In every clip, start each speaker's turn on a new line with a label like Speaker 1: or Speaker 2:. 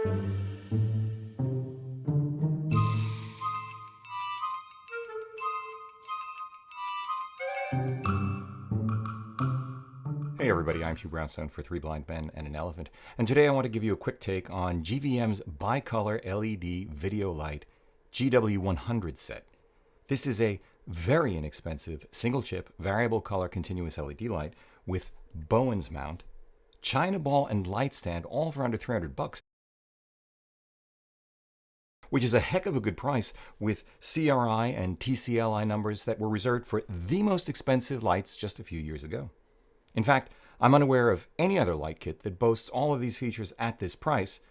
Speaker 1: Hey everybody, I'm Hugh Brownstone for Three Blind Men and an Elephant, and today I want to give you a quick take on GVM's bicolor LED video light GW100 set. This is a very inexpensive single chip variable color continuous LED light with Bowens mount, China ball and light stand all for under $300, which is a heck of a good price with CRI and TCLI numbers that were reserved for the most expensive lights just a few years ago. In fact, I'm unaware of any other light kit that boasts all of these features at this price.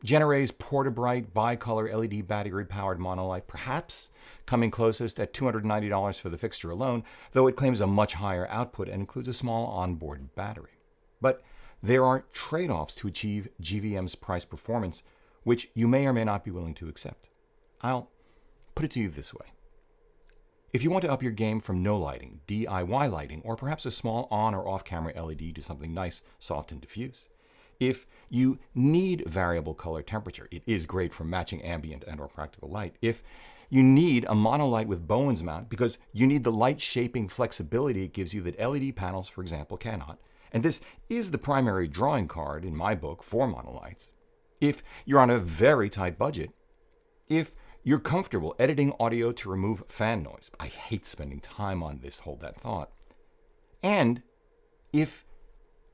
Speaker 1: Generay's PortaBright bicolor LED battery-powered monolight perhaps coming closest at $290 for the fixture alone, though it claims a much higher output and includes a small onboard battery. But there are trade-offs to achieve GVM's price performance, which you may or may not be willing to accept. I'll put it to you this way. If you want to up your game from no lighting, DIY lighting, or perhaps a small on or off camera LED to something nice, soft, and diffuse, if you need variable color temperature, it is great for matching ambient and or practical light. If you need a monolight with Bowens mount because you need the light shaping flexibility it gives you that LED panels, for example, cannot, and this is the primary drawing card in my book for monolights. If you're on a very tight budget, if you're comfortable editing audio to remove fan noise. I hate spending time on this, hold that thought. And if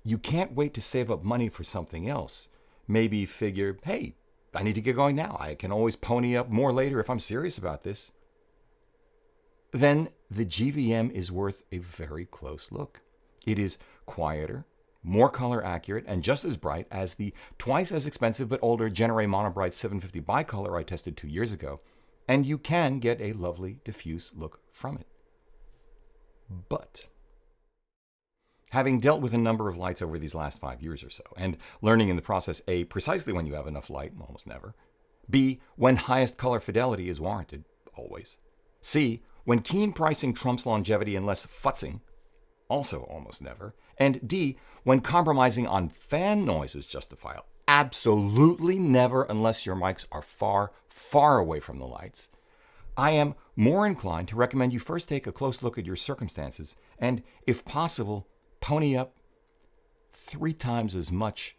Speaker 1: you can't wait to save up money for something else, maybe figure, hey, I need to get going now. I can always pony up more later if I'm serious about this. Then the GVM is worth a very close look. It is quieter, more color accurate, and just as bright as the twice as expensive but older Generay Monobright 750 bicolor I tested 2 years ago, and you can get a lovely diffuse look from it. But having dealt with a number of lights over these last 5 years or so, and learning in the process A, precisely when you have enough light, almost never, B, when highest color fidelity is warranted, always, C, when keen pricing trumps longevity and less futzing, also almost never, and D, when compromising on fan noise is justifiable, absolutely never unless your mics are far, far away from the lights, I am more inclined to recommend you first take a close look at your circumstances and, if possible, pony up 3 times as much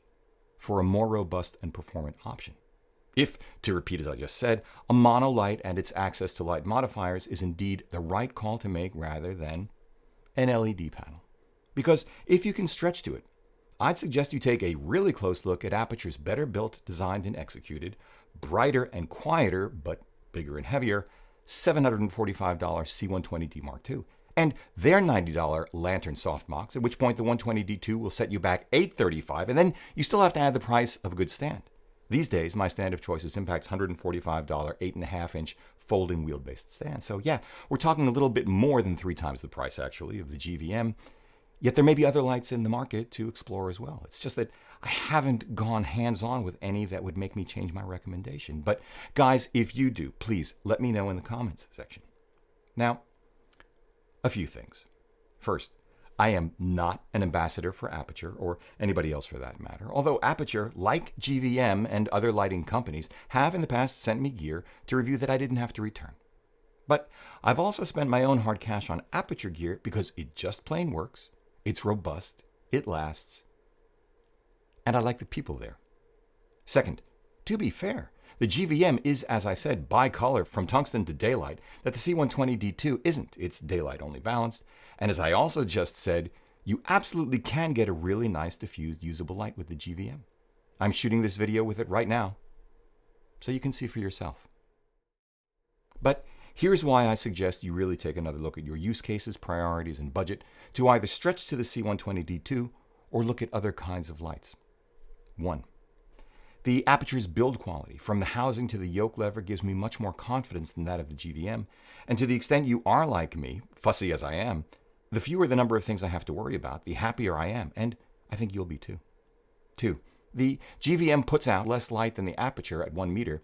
Speaker 1: for a more robust and performant option. If, to repeat as I just said, a monolight and its access to light modifiers is indeed the right call to make rather than an LED panel. Because if you can stretch to it, I'd suggest you take a really close look at Aputure's better built, designed, and executed, brighter and quieter, but bigger and heavier, $745 C120D Mark II, and their $90 Lantern softbox, at which point the 120D2 will set you back $835, and then you still have to add the price of a good stand. These days, my stand of choice is Impact's $145 8.5-inch folding wheel-based stand. So yeah, we're talking a little bit more than 3 times the price, actually, of the GVM. Yet there may be other lights in the market to explore as well. It's just that I haven't gone hands-on with any that would make me change my recommendation. But guys, if you do, please let me know in the comments section. Now, a few things. First, I am not an ambassador for Aputure, or anybody else for that matter, although Aputure, like GVM and other lighting companies, have in the past sent me gear to review that I didn't have to return. But I've also spent my own hard cash on Aputure gear because it just plain works. It's robust, it lasts, and I like the people there. Second, to be fair, the GVM is, as I said, bicolor from tungsten to daylight, that the C120D2 isn't. It's daylight only balanced, and as I also just said, you absolutely can get a really nice diffused usable light with the GVM. I'm shooting this video with it right now, so you can see for yourself. But here's why I suggest you really take another look at your use cases, priorities, and budget to either stretch to the C120D2 or look at other kinds of lights. 1. The Aputure's build quality, from the housing to the yoke lever, gives me much more confidence than that of the GVM, and to the extent you are like me, fussy as I am, the fewer the number of things I have to worry about, the happier I am, and I think you'll be too. 2. The GVM puts out less light than the Aputure at 1 meter,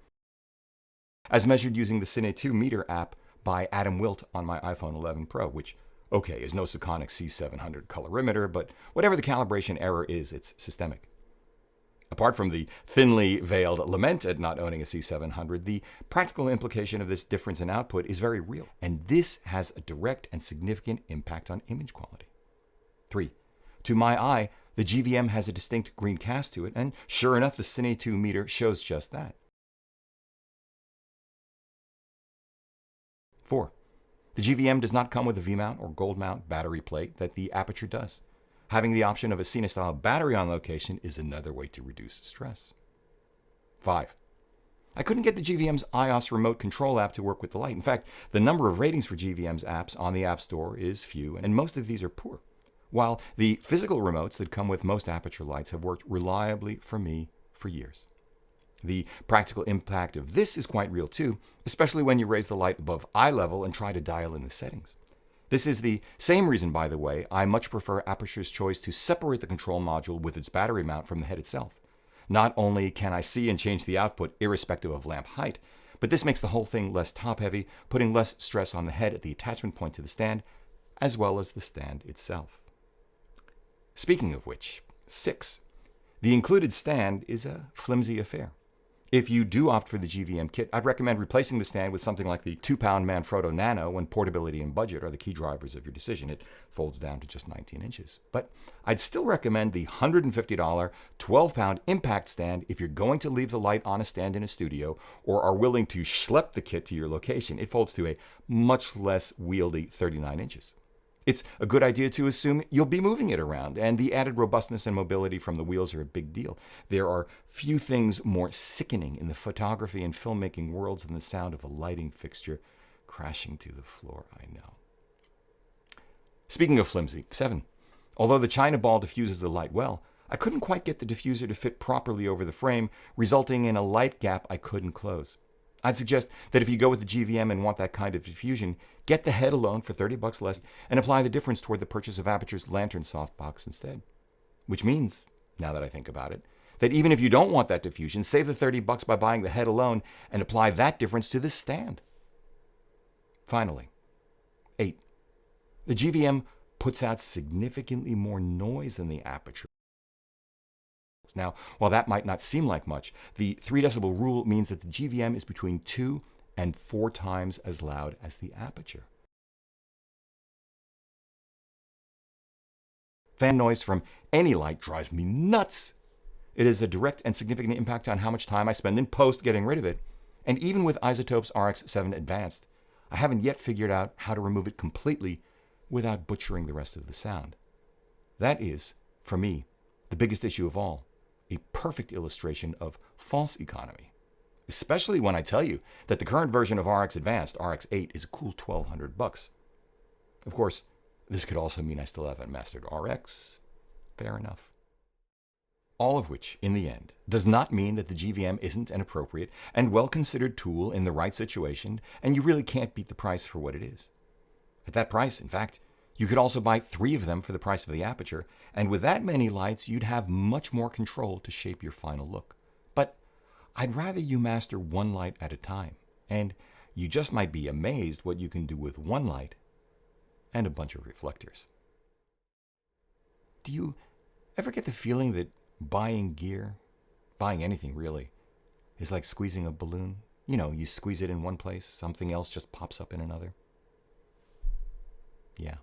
Speaker 1: as measured using the Cine 2 meter app by Adam Wilt on my iPhone 11 Pro, which, okay, is no Sekonic C700 colorimeter, but whatever the calibration error is, it's systemic. Apart from the thinly veiled lament at not owning a C700, the practical implication of this difference in output is very real, and this has a direct and significant impact on image quality. 3. To my eye, the GVM has a distinct green cast to it, and sure enough, the Cine 2 meter shows just that. 4. The GVM does not come with a V-mount or gold mount battery plate that the Aputure does. Having the option of a Cine-style battery on location is another way to reduce stress. 5. I couldn't get the GVM's iOS remote control app to work with the light. In fact, the number of ratings for GVM's apps on the App Store is few, and most of these are poor. While the physical remotes that come with most Aputure lights have worked reliably for me for years. The practical impact of this is quite real too, especially when you raise the light above eye level and try to dial in the settings. This is the same reason, by the way, I much prefer Aputure's choice to separate the control module with its battery mount from the head itself. Not only can I see and change the output irrespective of lamp height, but this makes the whole thing less top-heavy, putting less stress on the head at the attachment point to the stand, as well as the stand itself. Speaking of which, 6. The included stand is a flimsy affair. If you do opt for the GVM kit, I'd recommend replacing the stand with something like the 2-pound Manfrotto Nano when portability and budget are the key drivers of your decision. It folds down to just 19 inches. But I'd still recommend the $150 12-pound impact stand if you're going to leave the light on a stand in a studio or are willing to schlep the kit to your location. It folds to a much less wieldy 39 inches. It's a good idea to assume you'll be moving it around, and the added robustness and mobility from the wheels are a big deal. There are few things more sickening in the photography and filmmaking worlds than the sound of a lighting fixture crashing to the floor, I know. Speaking of flimsy, 7. Although the China ball diffuses the light well, I couldn't quite get the diffuser to fit properly over the frame, resulting in a light gap I couldn't close. I'd suggest that if you go with the GVM and want that kind of diffusion, get the head alone for $30 less and apply the difference toward the purchase of Aputure's Lantern softbox instead. Which means, now that I think about it, that even if you don't want that diffusion, save the $30 by buying the head alone and apply that difference to this stand. Finally, 8. The GVM puts out significantly more noise than the Aputure. Now, while that might not seem like much, the 3 decibel rule means that the GVM is between 2 and 4 times as loud as the Aputure. Fan noise from any light drives me nuts. It has a direct and significant impact on how much time I spend in post getting rid of it. And even with iZotope's RX7 Advanced, I haven't yet figured out how to remove it completely without butchering the rest of the sound. That is, for me, the biggest issue of all. A perfect illustration of false economy, especially when I tell you that the current version of RX Advanced, RX8, is a cool $1,200. Of course, this could also mean I still haven't mastered RX. Fair enough. All of which, in the end, does not mean that the GVM isn't an appropriate and well-considered tool in the right situation, and you really can't beat the price for what it is. At that price, in fact, you could also buy 3 of them for the price of the Aputure, and with that many lights, you'd have much more control to shape your final look. But I'd rather you master one light at a time, and you just might be amazed what you can do with one light and a bunch of reflectors. Do you ever get the feeling that buying gear, buying anything really, is like squeezing a balloon? You know, you squeeze it in one place, something else just pops up in another. Yeah.